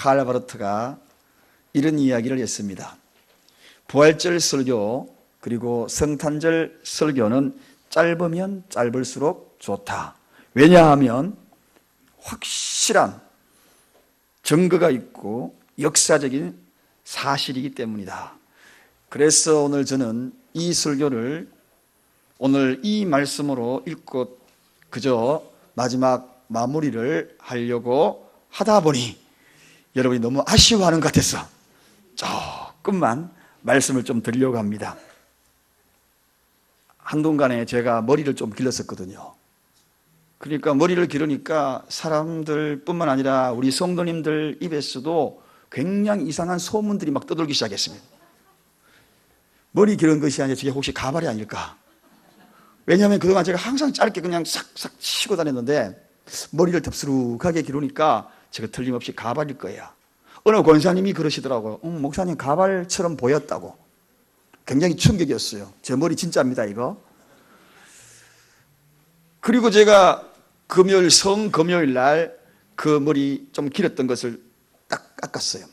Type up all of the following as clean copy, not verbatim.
칼 바르트가 이런 이야기를 했습니다. 부활절 설교 그리고 성탄절 설교는 짧으면 짧을수록 좋다. 왜냐하면 확실한 증거가 있고 역사적인 사실이기 때문이다. 그래서 오늘 저는 이 설교를 오늘 이 말씀으로 읽고 그저 마지막 마무리를 하려고 하다 보니 여러분이 너무 아쉬워하는 것 같아서 조금만 말씀을 좀 드리려고 합니다. 한동안에 제가 머리를 좀 길렀었거든요. 그러니까 머리를 기르니까 사람들 뿐만 아니라 우리 성도님들 입에서도 굉장히 이상한 소문들이 막 떠돌기 시작했습니다. 머리 기른 것이 아니라 저게 혹시 가발이 아닐까? 왜냐하면 그동안 제가 항상 짧게 그냥 싹싹 치고 다녔는데 머리를 덥수룩하게 기르니까 제가 틀림없이 가발일 거야. 어느 권사님이 그러시더라고요. 목사님 가발처럼 보였다고. 굉장히 충격이었어요. 제 머리 진짜입니다, 이거. 그리고 제가 성금요일 날 그 머리 좀 길었던 것을 딱 깎았어요.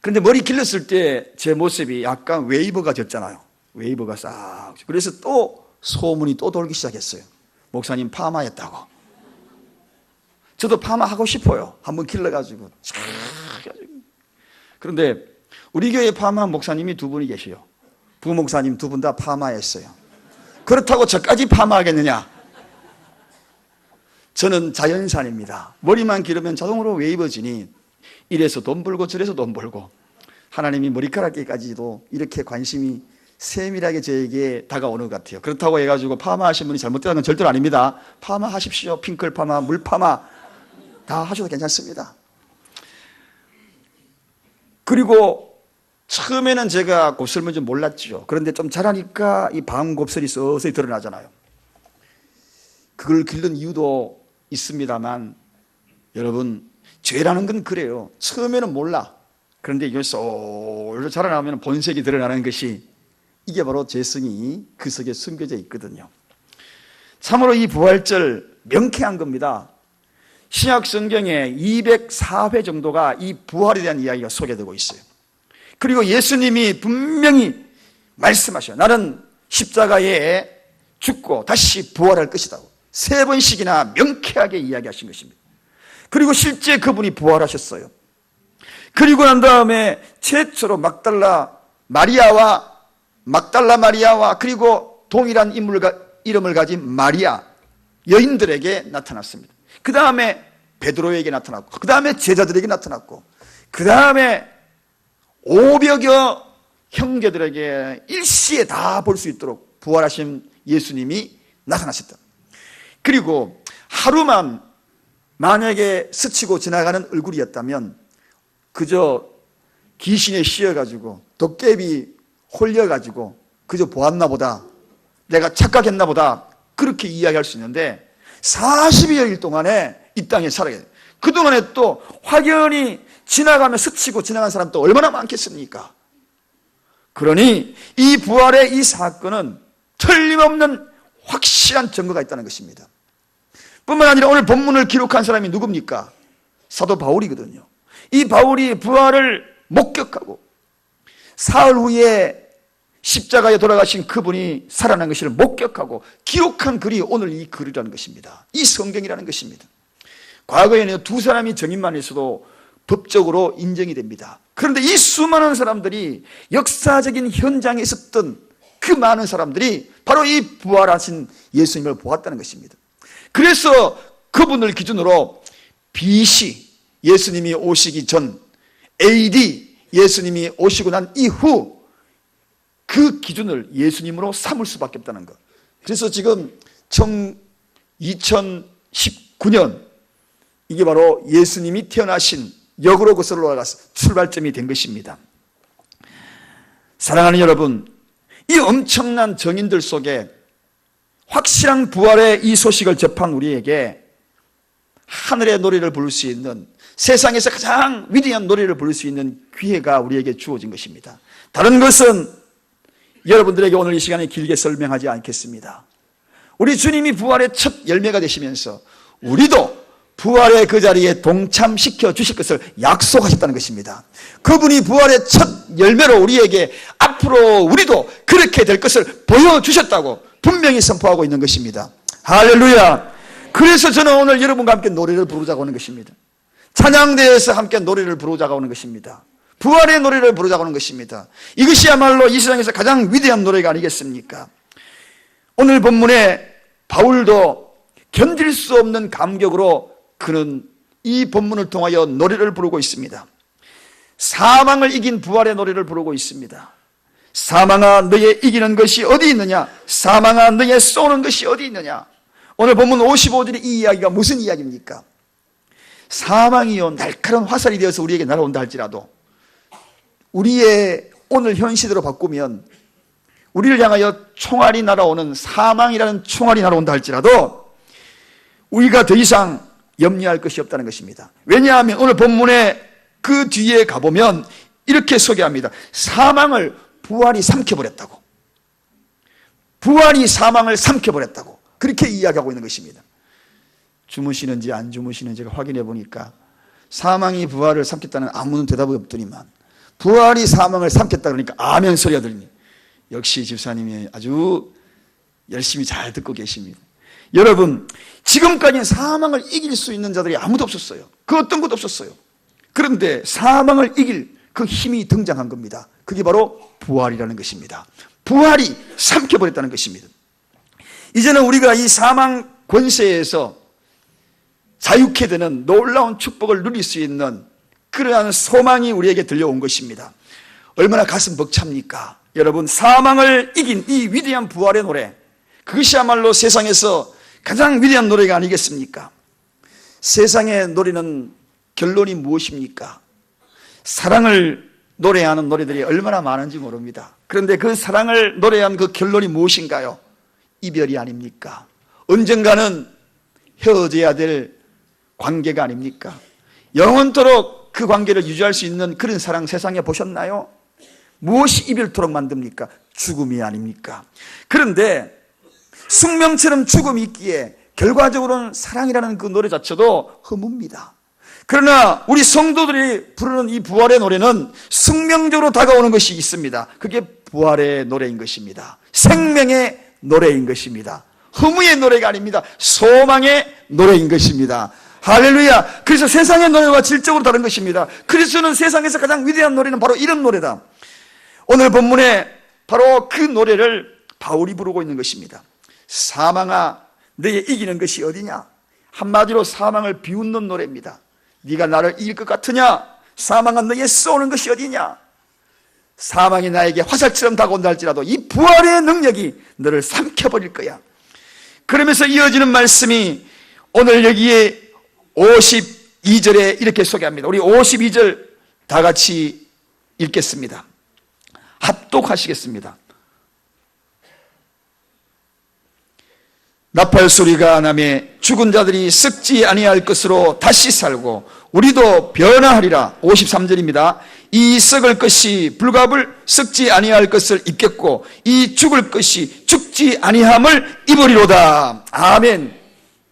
그런데 머리 길렀을 때 제 모습이 약간 웨이버가 졌잖아요. 웨이버가 싹. 그래서 또 소문이 또 돌기 시작했어요. 목사님 파마했다고. 저도 파마하고 싶어요. 한번 길러가지고. 그런데 우리 교회 파마 목사님이 두 분이 계셔요. 부목사님 두 분 다 파마했어요. 그렇다고 저까지 파마하겠느냐? 저는 자연산입니다. 머리만 기르면 자동으로 웨이버지니 이래서 돈 벌고 저래서 돈 벌고 하나님이 머리카락에까지도 이렇게 관심이 세밀하게 저에게 다가오는 것 같아요. 그렇다고 해가지고 파마하신 분이 잘못되다는 건 절대로 아닙니다. 파마하십시오. 핑클 파마, 물 파마 다 하셔도 괜찮습니다. 그리고 처음에는 제가 곱슬머리 좀 몰랐죠. 그런데 좀 자라니까 이 반곱슬이 서서히 드러나잖아요. 그걸 기른 이유도 있습니다만 여러분 죄라는 건 그래요. 처음에는 몰라. 그런데 이걸 쏠 자라나면 본색이 드러나는 것이 이게 바로 죄성이 그 속에 숨겨져 있거든요. 참으로 이 부활절 명쾌한 겁니다. 신약 성경에 204회 정도가 이 부활에 대한 이야기가 소개되고 있어요. 그리고 예수님이 분명히 말씀하셔요. 나는 십자가에 죽고 다시 부활할 것이다. 3번씩이나 명쾌하게 이야기하신 것입니다. 그리고 실제 그분이 부활하셨어요. 그리고 난 다음에 최초로 막달라 마리아와 그리고 동일한 이름을 가진 마리아 여인들에게 나타났습니다. 그 다음에 베드로에게 나타났고 그 다음에 제자들에게 나타났고 그 다음에 500여 형제들에게 일시에 다 볼 수 있도록 부활하신 예수님이 나타나셨다. 그리고 하루만 만약에 스치고 지나가는 얼굴이었다면 그저 귀신에 씌어가지고 도깨비 홀려가지고 그저 보았나 보다, 내가 착각했나 보다 그렇게 이야기할 수 있는데 40여일 동안에 이 땅에 살아야 돼요. 그동안에 또 확연히 지나가면 스치고 지나간 사람도 얼마나 많겠습니까? 그러니 이 부활의 이 사건은 틀림없는 확실한 증거가 있다는 것입니다. 뿐만 아니라 오늘 본문을 기록한 사람이 누굽니까? 사도 바울이거든요. 이 바울이 부활을 목격하고 사흘 후에 십자가에 돌아가신 그분이 살아난 것을 목격하고 기록한 글이 오늘 이 글이라는 것입니다. 이 성경이라는 것입니다. 과거에는 2사람이 증인만 했어도 법적으로 인정이 됩니다. 그런데 이 수많은 사람들이 역사적인 현장에 있었던 그 많은 사람들이 바로 이 부활하신 예수님을 보았다는 것입니다. 그래서 그분을 기준으로 BC 예수님이 오시기 전, AD 예수님이 오시고 난 이후 그 기준을 예수님으로 삼을 수밖에 없다는 것. 그래서 지금 2019년 이게 바로 예수님이 태어나신 역으로 거슬러 올라가서 출발점이 된 것입니다. 사랑하는 여러분, 이 엄청난 정인들 속에 확실한 부활의 이 소식을 접한 우리에게 하늘의 노래를 부를 수 있는, 세상에서 가장 위대한 노래를 부를 수 있는 기회가 우리에게 주어진 것입니다. 다른 것은 여러분들에게 오늘 이 시간에 길게 설명하지 않겠습니다. 우리 주님이 부활의 첫 열매가 되시면서 우리도 부활의 그 자리에 동참시켜 주실 것을 약속하셨다는 것입니다. 그분이 부활의 첫 열매로 우리에게 앞으로 우리도 그렇게 될 것을 보여주셨다고 분명히 선포하고 있는 것입니다. 할렐루야. 그래서 저는 오늘 여러분과 함께 노래를 부르자고 하는 것입니다. 찬양대에서 함께 노래를 부르자고 하는 것입니다. 부활의 노래를 부르자고 하는 것입니다. 이것이야말로 이 세상에서 가장 위대한 노래가 아니겠습니까? 오늘 본문에 바울도 견딜 수 없는 감격으로 그는 이 본문을 통하여 노래를 부르고 있습니다. 사망을 이긴 부활의 노래를 부르고 있습니다. 사망아 너의 이기는 것이 어디 있느냐? 사망아 너의 쏘는 것이 어디 있느냐? 오늘 본문 55절의 이 이야기가 무슨 이야기입니까? 사망이요 날카로운 화살이 되어서 우리에게 날아온다 할지라도 우리의 오늘 현 시대로 바꾸면 우리를 향하여 총알이 날아오는 사망이라는 총알이 날아온다 할지라도 우리가 더 이상 염려할 것이 없다는 것입니다. 왜냐하면 오늘 본문에 그 뒤에 가보면 이렇게 소개합니다. 사망을 부활이 삼켜버렸다고. 부활이 사망을 삼켜버렸다고. 그렇게 이야기하고 있는 것입니다. 주무시는지 안 주무시는지를 확인해 보니까 사망이 부활을 삼켰다는 아무런 대답이 없더니만 부활이 사망을 삼켰다 그러니까 아멘 소리가 들리니 역시 집사님이 아주 열심히 잘 듣고 계십니다. 여러분, 지금까지는 사망을 이길 수 있는 자들이 아무도 없었어요. 그 어떤 것도 없었어요. 그런데 사망을 이길 그 힘이 등장한 겁니다. 그게 바로 부활이라는 것입니다. 부활이 삼켜버렸다는 것입니다. 이제는 우리가 이 사망 권세에서 자유케 되는 놀라운 축복을 누릴 수 있는 그러한 소망이 우리에게 들려온 것입니다. 얼마나 가슴 벅찹니까? 여러분, 사망을 이긴 이 위대한 부활의 노래, 그것이야말로 세상에서 가장 위대한 노래가 아니겠습니까? 세상의 노래는 결론이 무엇입니까? 사랑을 노래하는 노래들이 얼마나 많은지 모릅니다. 그런데 그 사랑을 노래한 그 결론이 무엇인가요? 이별이 아닙니까? 언젠가는 헤어져야 될 관계가 아닙니까? 영원토록 그 관계를 유지할 수 있는 그런 사랑 세상에 보셨나요? 무엇이 이별토록 만듭니까? 죽음이 아닙니까? 그런데 숙명처럼 죽음이 있기에 결과적으로는 사랑이라는 그 노래 자체도 허무입니다. 그러나 우리 성도들이 부르는 이 부활의 노래는 숙명적으로 다가오는 것이 있습니다. 그게 부활의 노래인 것입니다. 생명의 노래인 것입니다. 허무의 노래가 아닙니다. 소망의 노래인 것입니다. 할렐루야. 그래서 세상의 노래와 질적으로 다른 것입니다. 그리스도는 세상에서 가장 위대한 노래는 바로 이런 노래다. 오늘 본문에 바로 그 노래를 바울이 부르고 있는 것입니다. 사망아 너의 이기는 것이 어디냐? 한마디로 사망을 비웃는 노래입니다. 네가 나를 이길 것 같으냐? 사망아 너의 쏘는 것이 어디냐? 사망이 나에게 화살처럼 다가온다 할지라도 이 부활의 능력이 너를 삼켜버릴 거야. 그러면서 이어지는 말씀이 오늘 여기에 52절에 이렇게 소개합니다. 우리 52절 다 같이 읽겠습니다. 합독하시겠습니다. 나팔 소리가 나매 죽은 자들이 썩지 아니할 것으로 다시 살고 우리도 변화하리라. 53절입니다. 이 썩을 것이 불갑을 썩지 아니할 것을 입겠고 이 죽을 것이 죽지 아니함을 입으리로다. 아멘.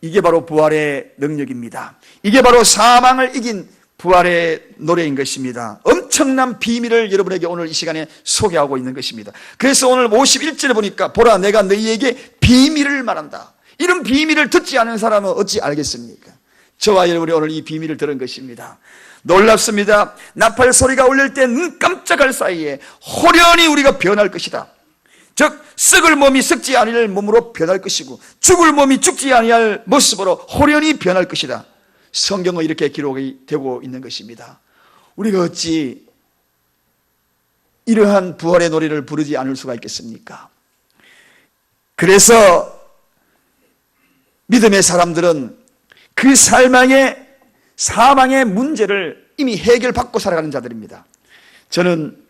이게 바로 부활의 능력입니다. 이게 바로 사망을 이긴 부활의 노래인 것입니다. 엄청난 비밀을 여러분에게 오늘 이 시간에 소개하고 있는 것입니다. 그래서 오늘 51절에 보니까 보라 내가 너희에게 비밀을 말한다. 이런 비밀을 듣지 않은 사람은 어찌 알겠습니까? 저와 여러분이 오늘 이 비밀을 들은 것입니다. 놀랍습니다. 나팔 소리가 울릴 때 눈 깜짝할 사이에 호련히 우리가 변할 것이다. 즉 썩을 몸이 썩지 아니할 몸으로 변할 것이고 죽을 몸이 죽지 아니할 모습으로 호련히 변할 것이다. 성경은 이렇게 기록이 되고 있는 것입니다. 우리가 어찌 이러한 부활의 노래를 부르지 않을 수가 있겠습니까? 그래서 믿음의 사람들은 그 사망의 문제를 이미 해결받고 살아가는 자들입니다. 저는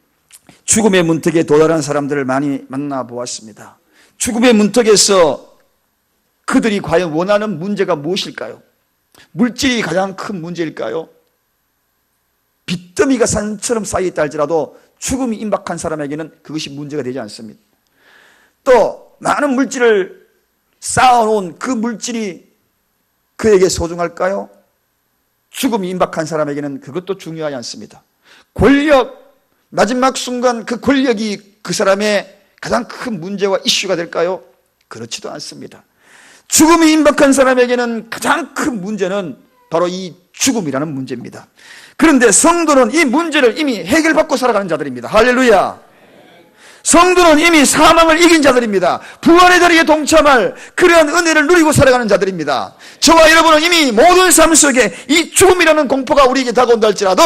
죽음의 문턱에 도달한 사람들을 많이 만나보았습니다. 죽음의 문턱에서 그들이 과연 원하는 문제가 무엇일까요? 물질이 가장 큰 문제일까요? 빚더미가 산처럼 쌓여있다 할지라도 죽음이 임박한 사람에게는 그것이 문제가 되지 않습니다. 또 많은 물질을 쌓아놓은 그 물질이 그에게 소중할까요? 죽음이 임박한 사람에게는 그것도 중요하지 않습니다. 권력, 마지막 순간 그 권력이 그 사람의 가장 큰 문제와 이슈가 될까요? 그렇지도 않습니다. 죽음이 임박한 사람에게는 가장 큰 문제는 바로 이 죽음이라는 문제입니다. 그런데 성도는 이 문제를 이미 해결받고 살아가는 자들입니다. 할렐루야. 성도는 이미 사망을 이긴 자들입니다. 부활의 자리에 동참할 그러한 은혜를 누리고 살아가는 자들입니다. 저와 여러분은 이미 모든 삶 속에 이 죽음이라는 공포가 우리에게 다가온다 할지라도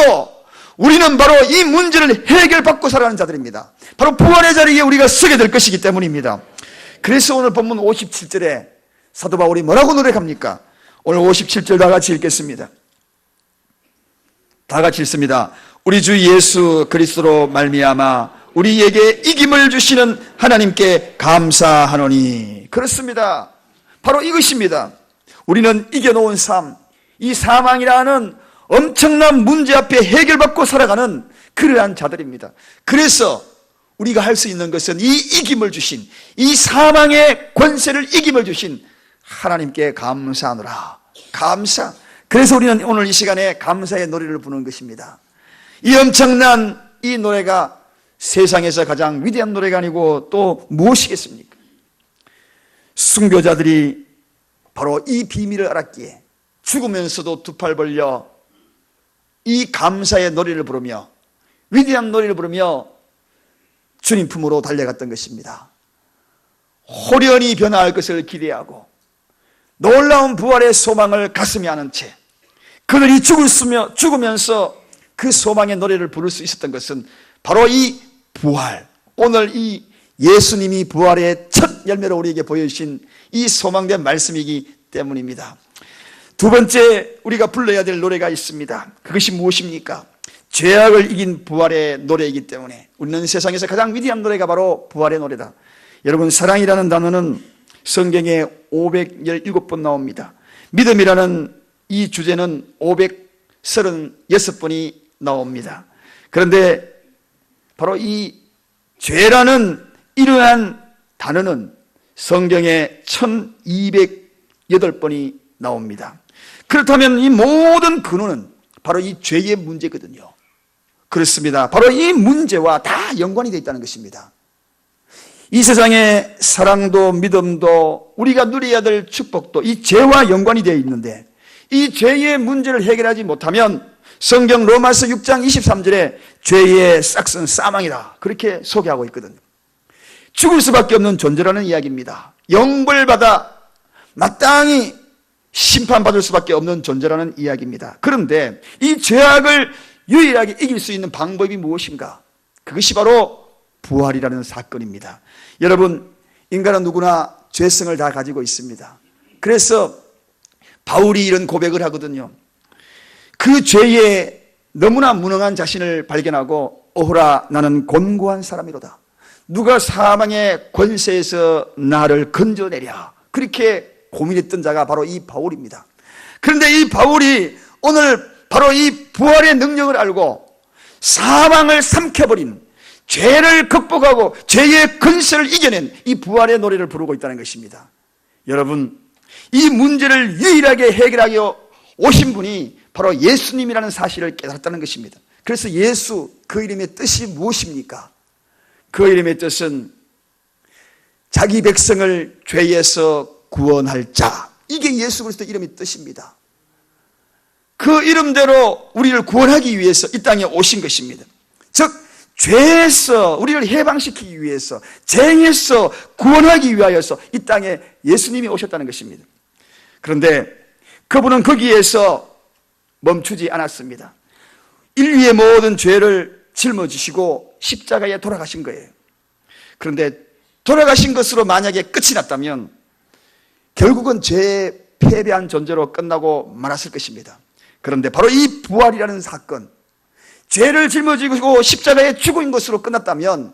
우리는 바로 이 문제를 해결받고 살아가는 자들입니다. 바로 부활의 자리에 우리가 서게 될 것이기 때문입니다. 그래서 오늘 본문 57절에 사도 바울이 뭐라고 노력합니까? 오늘 57절 다 같이 읽겠습니다. 다 같이 읽습니다. 우리 주 예수 그리스도로 말미암아 우리에게 이김을 주시는 하나님께 감사하노니. 그렇습니다. 바로 이것입니다. 우리는 이겨놓은 삶, 이 사망이라는 엄청난 문제 앞에 해결받고 살아가는 그러한 자들입니다. 그래서 우리가 할 수 있는 것은 이 이김을 주신, 이 사망의 권세를 이김을 주신 하나님께 감사하노라. 감사. 그래서 우리는 오늘 이 시간에 감사의 노래를 부르는 것입니다. 이 엄청난 이 노래가 세상에서 가장 위대한 노래가 아니고 또 무엇이겠습니까? 순교자들이 바로 이 비밀을 알았기에 죽으면서도 두 팔 벌려 이 감사의 노래를 부르며 위대한 노래를 부르며 주님 품으로 달려갔던 것입니다. 호련히 변화할 것을 기대하고 놀라운 부활의 소망을 가슴에 안은 채 그들이 죽으면서 그 소망의 노래를 부를 수 있었던 것은 바로 이 부활, 오늘 이 예수님이 부활의 첫 열매로 우리에게 보여주신 이 소망된 말씀이기 때문입니다. 두 번째 우리가 불러야 될 노래가 있습니다. 그것이 무엇입니까? 죄악을 이긴 부활의 노래이기 때문에 우리는 세상에서 가장 위대한 노래가 바로 부활의 노래다. 여러분, 사랑이라는 단어는 성경에 517번 나옵니다. 믿음이라는 이 주제는 536번이 나옵니다. 그런데 바로 이 죄라는 이러한 단어는 성경에 1208번이 나옵니다. 그렇다면 이 모든 근원은 바로 이 죄의 문제거든요. 그렇습니다. 바로 이 문제와 다 연관이 되어 있다는 것입니다. 이 세상의 사랑도 믿음도 우리가 누려야 될 축복도 이 죄와 연관이 되어 있는데 이 죄의 문제를 해결하지 못하면 성경 로마서 6장 23절에 죄의 싹은 사망이다 그렇게 소개하고 있거든요. 죽을 수밖에 없는 존재라는 이야기입니다. 영벌받아 마땅히 심판받을 수밖에 없는 존재라는 이야기입니다. 그런데 이 죄악을 유일하게 이길 수 있는 방법이 무엇인가? 그것이 바로 부활이라는 사건입니다. 여러분, 인간은 누구나 죄성을 다 가지고 있습니다. 그래서 바울이 이런 고백을 하거든요. 그 죄에 너무나 무능한 자신을 발견하고 어호라 나는 곤고한 사람이로다. 누가 사망의 권세에서 나를 건져내랴. 그렇게 고민했던 자가 바로 이 바울입니다. 그런데 이 바울이 오늘 바로 이 부활의 능력을 알고 사망을 삼켜버린 죄를 극복하고 죄의 근세를 이겨낸 이 부활의 노래를 부르고 있다는 것입니다. 여러분, 이 문제를 유일하게 해결하기 오신 분이 바로 예수님이라는 사실을 깨달았다는 것입니다. 그래서 예수, 그 이름의 뜻이 무엇입니까? 그 이름의 뜻은 자기 백성을 죄에서 구원할 자. 이게 예수 그리스도 이름의 뜻입니다. 그 이름대로 우리를 구원하기 위해서 이 땅에 오신 것입니다. 즉 죄에서 우리를 해방시키기 위해서, 죄에서 구원하기 위하여서 이 땅에 예수님이 오셨다는 것입니다. 그런데 그분은 거기에서 멈추지 않았습니다. 인류의 모든 죄를 짊어지시고 십자가에 돌아가신 거예요. 그런데 돌아가신 것으로 만약에 끝이 났다면 결국은 죄에 패배한 존재로 끝나고 말았을 것입니다. 그런데 바로 이 부활이라는 사건, 죄를 짊어지고 십자가에 죽은 것으로 끝났다면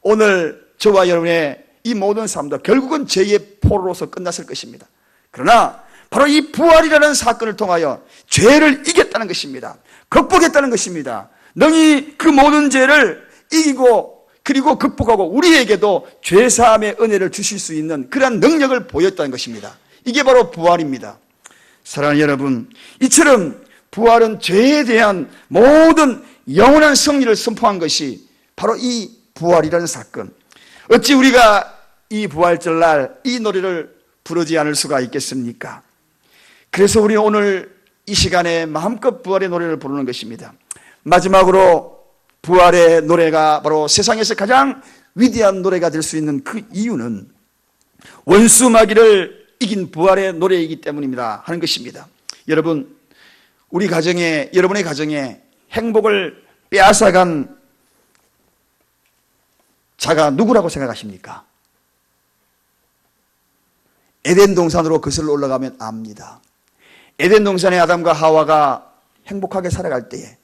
오늘 저와 여러분의 이 모든 삶도 결국은 죄의 포로로서 끝났을 것입니다. 그러나 바로 이 부활이라는 사건을 통하여 죄를 이겼다는 것입니다. 극복했다는 것입니다. 능히 그 모든 죄를 이기고 그리고 극복하고 우리에게도 죄사함의 은혜를 주실 수 있는 그러한 능력을 보였다는 것입니다. 이게 바로 부활입니다. 사랑하는 여러분, 이처럼 부활은 죄에 대한 모든 영원한 승리를 선포한 것이 바로 이 부활이라는 사건. 어찌 우리가 이 부활절날 이 노래를 부르지 않을 수가 있겠습니까? 그래서 우리 오늘 이 시간에 마음껏 부활의 노래를 부르는 것입니다. 마지막으로 부활의 노래가 바로 세상에서 가장 위대한 노래가 될 수 있는 그 이유는 원수 마귀를 이긴 부활의 노래이기 때문입니다 하는 것입니다. 여러분, 우리 가정에, 여러분의 가정에 행복을 빼앗아간 자가 누구라고 생각하십니까? 에덴 동산으로 거슬러 올라가면 압니다. 에덴 동산의 아담과 하와가 행복하게 살아갈 때에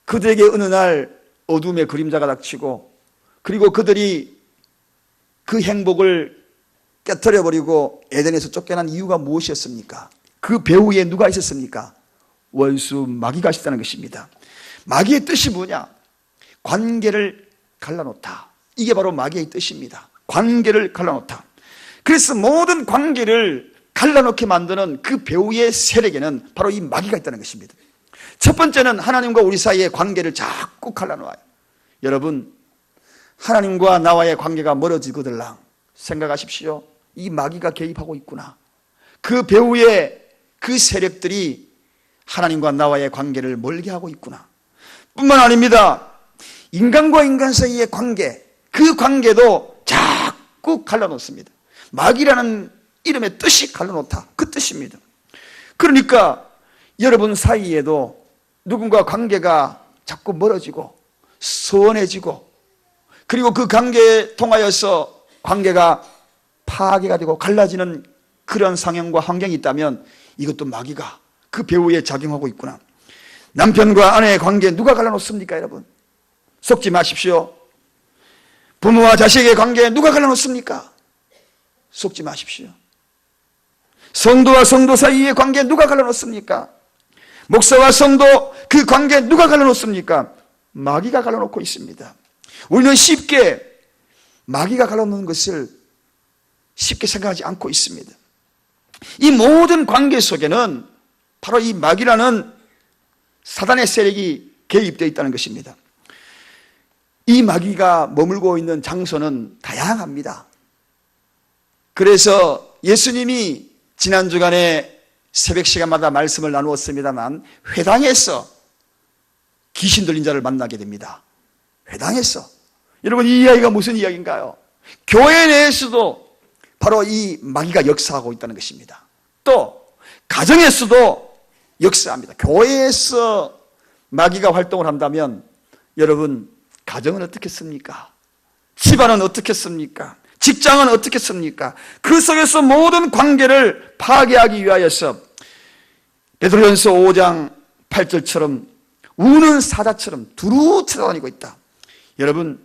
그들에게 어느 날 어둠의 그림자가 닥치고, 그리고 그들이 그 행복을 깨트려버리고 에덴에서 쫓겨난 이유가 무엇이었습니까? 그 배후에 누가 있었습니까? 원수 마귀가 있었다는 것입니다. 마귀의 뜻이 뭐냐? 관계를 갈라놓다. 이게 바로 마귀의 뜻입니다. 관계를 갈라놓다. 그래서 모든 관계를 갈라놓게 만드는 그 배후의 세력에는 바로 이 마귀가 있다는 것입니다. 첫 번째는 하나님과 우리 사이의 관계를 자꾸 갈라놓아요. 여러분, 하나님과 나와의 관계가 멀어지거들랑 생각하십시오. 이 마귀가 개입하고 있구나. 그 배후의 그 세력들이 하나님과 나와의 관계를 멀게 하고 있구나. 뿐만 아닙니다. 인간과 인간 사이의 관계, 그 관계도 자꾸 갈라놓습니다. 마귀라는 이름의 뜻이 갈라놓다. 그 뜻입니다. 그러니까 여러분 사이에도 누군가 관계가 자꾸 멀어지고 소원해지고, 그리고 그 관계에 통하여서 관계가 파괴가 되고 갈라지는 그런 상황과 환경이 있다면 이것도 마귀가 그 배후에 작용하고 있구나. 남편과 아내의 관계 누가 갈라놓습니까, 여러분? 속지 마십시오. 부모와 자식의 관계 누가 갈라놓습니까? 속지 마십시오. 성도와 성도 사이의 관계 누가 갈라놓습니까? 목사와 성도 그 관계 누가 갈라놓습니까? 마귀가 갈라놓고 있습니다. 우리는 쉽게 마귀가 갈라놓는 것을 쉽게 생각하지 않고 있습니다. 이 모든 관계 속에는 바로 이 마귀라는 사단의 세력이 개입되어 있다는 것입니다. 이 마귀가 머물고 있는 장소는 다양합니다. 그래서 예수님이 지난 주간에 새벽 시간마다 말씀을 나누었습니다만, 회당에서 귀신 들린 자를 만나게 됩니다. 회당에서. 여러분, 이 이야기가 무슨 이야기인가요? 교회 내에서도 바로 이 마귀가 역사하고 있다는 것입니다. 또 가정에서도 역사합니다. 교회에서 마귀가 활동을 한다면 여러분, 가정은 어떻겠습니까? 집안은 어떻겠습니까? 직장은 어떻겠습니까? 그 속에서 모든 관계를 파괴하기 위하여서 베드로전서 5장 8절처럼 우는 사자처럼 두루 찾아다니고 있다. 여러분,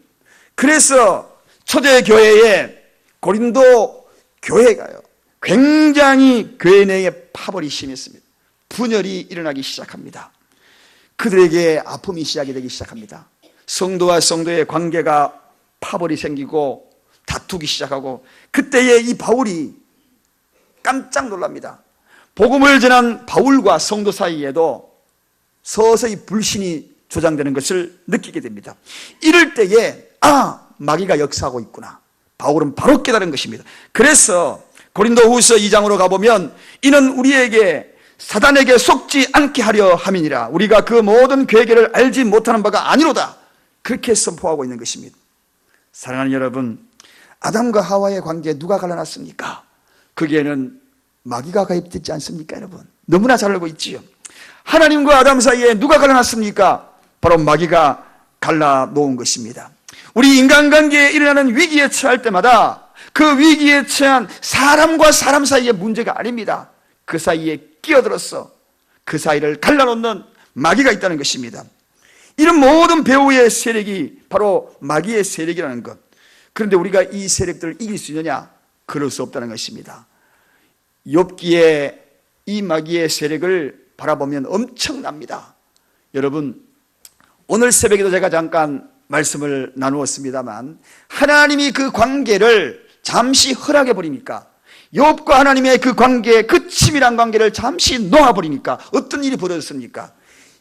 그래서 초대교회에 고린도 교회가요, 굉장히 교회 내에 파벌이 심했습니다. 분열이 일어나기 시작합니다. 그들에게 아픔이 시작이 되기 시작합니다. 성도와 성도의 관계가 파벌이 생기고 다투기 시작하고, 그때에 이 바울이 깜짝 놀랍니다. 복음을 전한 바울과 성도 사이에도 서서히 불신이 조장되는 것을 느끼게 됩니다. 이럴 때에 마귀가 역사하고 있구나. 바울은 바로 깨달은 것입니다. 그래서 고린도후서 2장으로 가보면, 이는 우리에게 사단에게 속지 않게 하려 함이니라. 우리가 그 모든 계획을 알지 못하는 바가 아니로다. 그렇게 선포하고 있는 것입니다. 사랑하는 여러분, 아담과 하와의 관계에 누가 갈라놨습니까? 거기에는 마귀가 가입되지 않습니까, 여러분? 너무나 잘 알고 있지요. 하나님과 아담 사이에 누가 갈라놨습니까? 바로 마귀가 갈라놓은 것입니다. 우리 인간관계에 일어나는 위기에 처할 때마다 그 위기에 처한 사람과 사람 사이의 문제가 아닙니다. 그 사이에 끼어들어서 그 사이를 갈라놓는 마귀가 있다는 것입니다. 이런 모든 배후의 세력이 바로 마귀의 세력이라는 것. 그런데 우리가 이 세력들을 이길 수 있느냐? 그럴 수 없다는 것입니다. 욥기에 이 마귀의 세력을 바라보면 엄청납니다. 여러분, 오늘 새벽에도 제가 잠깐 말씀을 나누었습니다만, 하나님이 그 관계를 잠시 허락해 버리니까 욥과 하나님의 그 관계, 그 치밀한 관계를 잠시 놓아버리니까 어떤 일이 벌어졌습니까?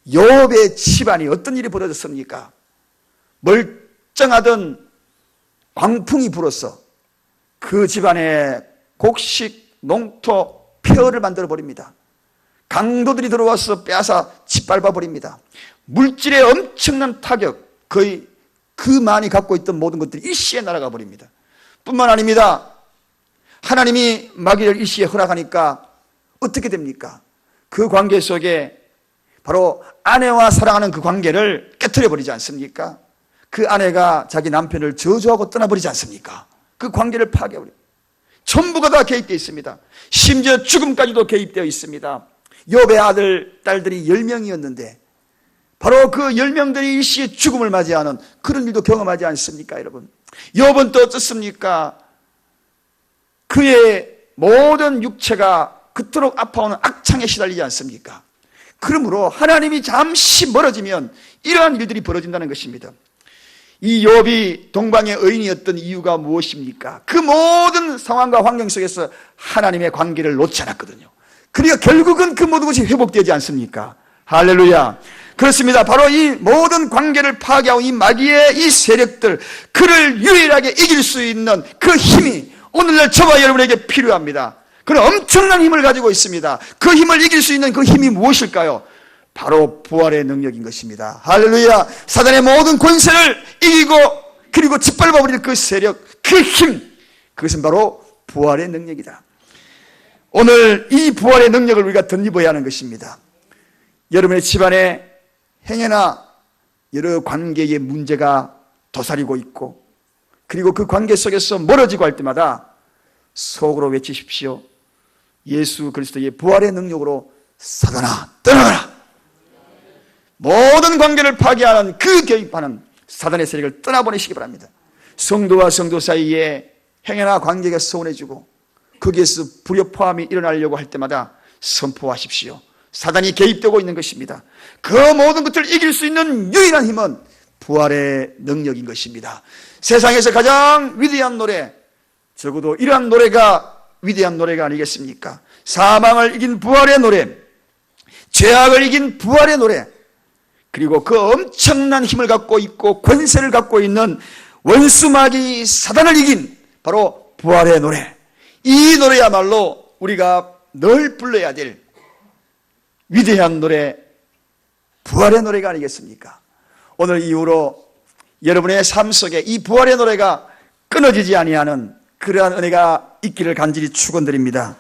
욥의 집안이 어떤 일이 벌어졌습니까? 멀쩡하던 광풍이 불어서 그 집안에 곡식, 농토, 폐허를 만들어 버립니다. 강도들이 들어와서 빼앗아 짓밟아 버립니다. 물질의 엄청난 타격, 거의 그만이 갖고 있던 모든 것들이 일시에 날아가 버립니다. 뿐만 아닙니다. 하나님이 마귀를 일시에 허락하니까 어떻게 됩니까? 그 관계 속에 바로 아내와 사랑하는 그 관계를 깨트려 버리지 않습니까? 그 아내가 자기 남편을 저주하고 떠나버리지 않습니까? 그 관계를 파괴해버립니다. 전부가 다 개입되어 있습니다. 심지어 죽음까지도 개입되어 있습니다. 욥의 아들, 딸들이 10명이었는데 바로 그 10명들이 일시에 죽음을 맞이하는 그런 일도 경험하지 않습니까, 여러분? 욥은 또 어떻습니까? 그의 모든 육체가 그토록 아파오는 악창에 시달리지 않습니까? 그러므로 하나님이 잠시 멀어지면 이러한 일들이 벌어진다는 것입니다. 이 욥이 동방의 의인이었던 이유가 무엇입니까? 그 모든 상황과 환경 속에서 하나님의 관계를 놓지 않았거든요. 그러니까 결국은 그 모든 것이 회복되지 않습니까? 할렐루야. 그렇습니다. 바로 이 모든 관계를 파괴하고 이 마귀의 이 세력들, 그를 유일하게 이길 수 있는 그 힘이 오늘날 저와 여러분에게 필요합니다. 그런 엄청난 힘을 가지고 있습니다. 그 힘을 이길 수 있는 그 힘이 무엇일까요? 바로 부활의 능력인 것입니다. 할렐루야. 사단의 모든 권세를 이기고 그리고 짓밟아버릴 그 세력, 그 힘, 그것은 바로 부활의 능력이다. 오늘 이 부활의 능력을 우리가 덧입어야 하는 것입니다. 여러분의 집안에 행여나 여러 관계의 문제가 도사리고 있고 그리고 그 관계 속에서 멀어지고 할 때마다 속으로 외치십시오. 예수 그리스도의 부활의 능력으로 사단아 떠나가라. 모든 관계를 파괴하는 그 개입하는 사단의 세력을 떠나보내시기 바랍니다. 성도와 성도 사이에 행여나 관계가 소원해지고 거기에서 불협화음이 일어나려고 할 때마다 선포하십시오. 사단이 개입되고 있는 것입니다. 그 모든 것들을 이길 수 있는 유일한 힘은 부활의 능력인 것입니다. 세상에서 가장 위대한 노래, 적어도 이러한 노래가 위대한 노래가 아니겠습니까? 사망을 이긴 부활의 노래, 죄악을 이긴 부활의 노래, 그리고 그 엄청난 힘을 갖고 있고 권세를 갖고 있는 원수마귀 사단을 이긴 바로 부활의 노래. 이 노래야말로 우리가 늘 불러야 될 위대한 노래, 부활의 노래가 아니겠습니까? 오늘 이후로 여러분의 삶 속에 이 부활의 노래가 끊어지지 아니하는 그러한 은혜가 있기를 간절히 축원드립니다.